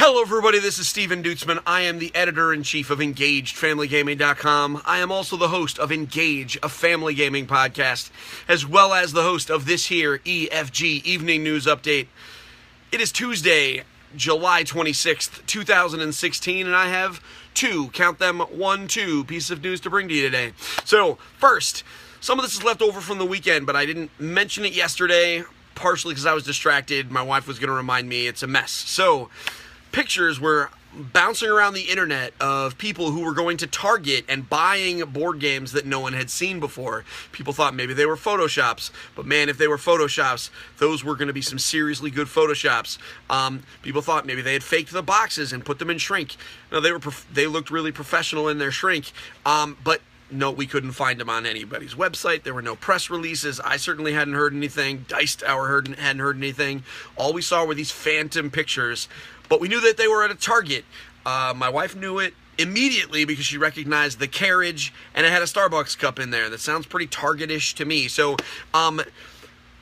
Hello everybody, this is Steven Dutzman. I am the editor-in-chief of EngagedFamilyGaming.com. I am also the host of Engage, a family gaming podcast, as well as the host of this here EFG Evening News Update. It is Tuesday, July 26th, 2016, and I have two pieces of news to bring to you today. So, first, some of this is left over from the weekend, but I didn't mention it yesterday, partially because I was distracted. My wife was going to remind me. It's a mess. So, pictures were bouncing around the internet of people who were going to Target and buying board games that no one had seen before. People thought maybe they were Photoshops, but man, if they were Photoshops, those were going to be some seriously good Photoshops. People thought maybe they had faked the boxes and put them in shrink. No, they looked really professional in their shrink, but no, we couldn't find them on anybody's website. There were no press releases. I certainly hadn't heard anything. Dice Tower hadn't heard anything. All we saw were these phantom pictures, but we knew that they were at a Target. My wife knew it immediately because she recognized the carriage, and it had a Starbucks cup in there. That sounds pretty Target-ish to me. So,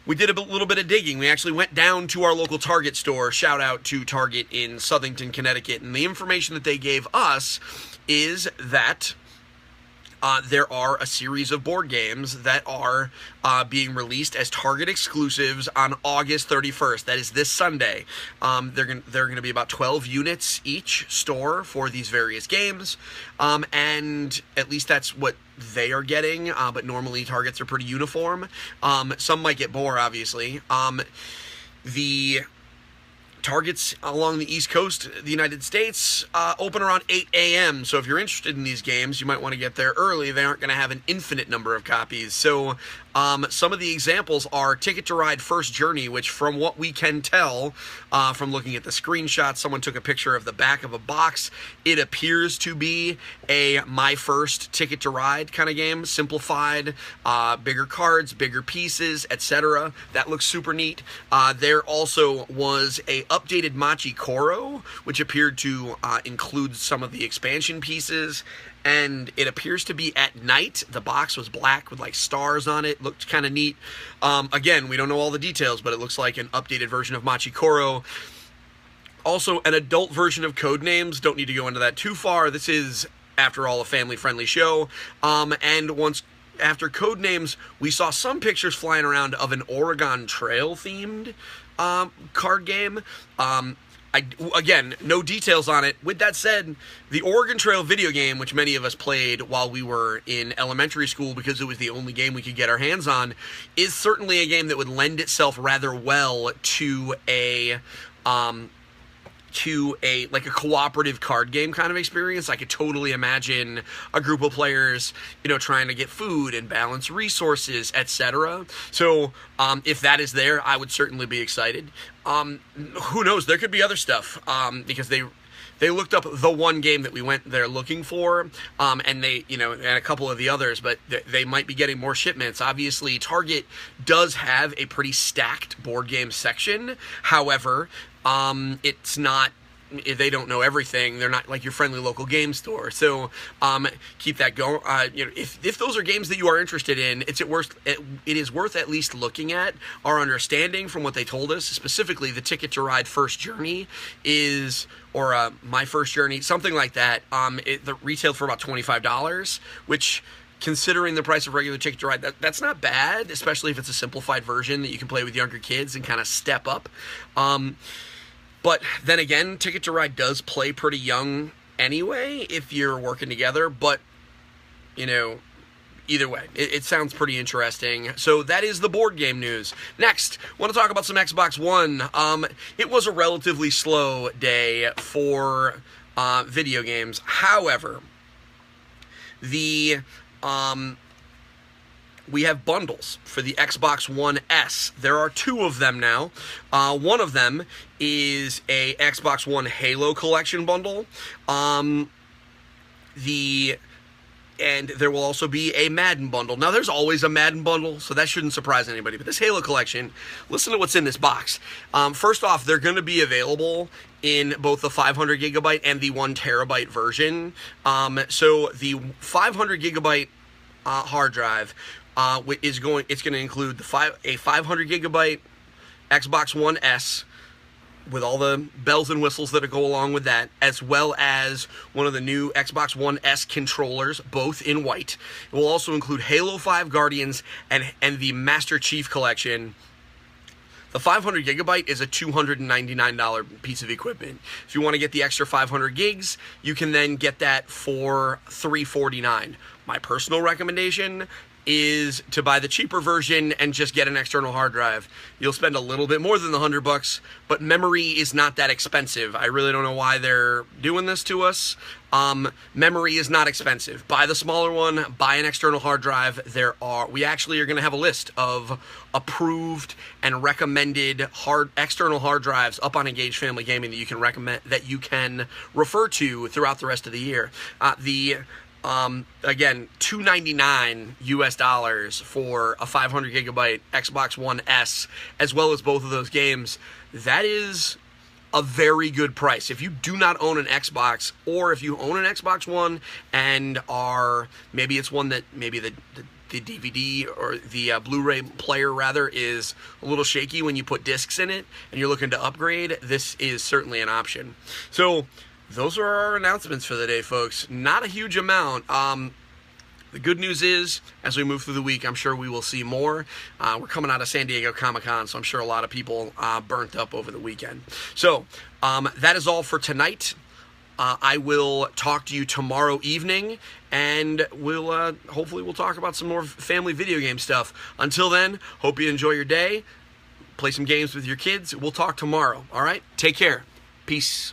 we did a little bit of digging. We actually went down to our local Target store. Shout out to Target in Southington, Connecticut. And the information that they gave us is that there are a series of board games that are being released as Target exclusives on August 31st. That is this Sunday. They're going to be about 12 units each store for these various games, and at least that's what they are getting. But normally Targets are pretty uniform. Some might get more, obviously. The Targets along the East Coast of the United States open around 8 a.m. So if you're interested in these games, you might want to get there early. They aren't going to have an infinite number of copies. So some of the examples are Ticket to Ride First Journey, which from what we can tell from looking at the screenshot, someone took a picture of the back of a box. It appears to be a My First Ticket to Ride kind of game, simplified, bigger cards, bigger pieces, etc. That looks super neat. There also was a updated Machi Koro, which appeared to include some of the expansion pieces, and it appears to be at night. The box was black with like stars on it. Looked kind of neat. Again, we don't know all the details, but it looks like an updated version of Machi Koro. Also, an adult version of Codenames. Don't need to go into that too far. This is, after all, a family-friendly show. And once after Codenames, we saw some pictures flying around of an Oregon Trail-themed card game. Again, no details on it. With that said, the Oregon Trail video game, which many of us played while we were in elementary school because it was the only game we could get our hands on, is certainly a game that would lend itself rather well to a cooperative card game kind of experience. I could totally imagine a group of players, trying to get food and balance resources, etc. So, if that is there, I would certainly be excited. Who knows? There could be other stuff, because they looked up the one game that we went there looking for, and they, and a couple of the others, but they might be getting more shipments. Obviously, Target does have a pretty stacked board game section. However, it's not, they don't know everything. They're not like your friendly local game store. So, keep that going. If those are games that you are interested in, it is worth at least looking at. Our understanding from what they told us, specifically the Ticket to Ride First Journey or My First Journey, something like that. It retailed for about $25, which, considering the price of regular Ticket to Ride, that's not bad, especially if it's a simplified version that you can play with younger kids and kind of step up. But then again, Ticket to Ride does play pretty young anyway if you're working together, but, either way, it sounds pretty interesting. So that is the board game news. Next, I want to talk about some Xbox One. It was a relatively slow day for video games. However, we have bundles for the Xbox One S. There are two of them now. One of them is a Xbox One Halo Collection bundle. And there will also be a Madden bundle. Now, there's always a Madden bundle, so that shouldn't surprise anybody. But this Halo Collection, listen to what's in this box. First off, they're going to be available in both the 500 gigabyte and the 1 terabyte version. So the 500 gigabyte hard drive it's going to include a 500 gigabyte Xbox One S, with all the bells and whistles that go along with that, as well as one of the new Xbox One S controllers, both in white. It will also include Halo 5 Guardians and the Master Chief Collection. The 500 gigabyte is a $299 piece of equipment. If you want to get the extra 500 gigs, you can then get that for $349. My personal recommendation is to buy the cheaper version and just get an external hard drive. You'll spend a little bit more than the $100, but memory is not that expensive. I really don't know why they're doing this to us. Memory is not expensive. Buy the smaller one, buy an external hard drive. We actually are going to have a list of approved and recommended external hard drives up on Engage Family Gaming that you can refer to throughout the rest of the year. Again, $299 US for a 500 gigabyte Xbox One S, as well as both of those games. That is a very good price. If you do not own an Xbox, or if you own an Xbox One and maybe it's one that maybe the DVD or the Blu-ray player rather is a little shaky when you put discs in it and you're looking to upgrade, this is certainly an option. So those are our announcements for the day, folks. Not a huge amount. The good news is, as we move through the week, I'm sure we will see more. We're coming out of San Diego Comic-Con, so I'm sure a lot of people burnt up over the weekend. So that is all for tonight. I will talk to you tomorrow evening, and hopefully we'll talk about some more family video game stuff. Until then, hope you enjoy your day. Play some games with your kids. We'll talk tomorrow, all right? Take care. Peace.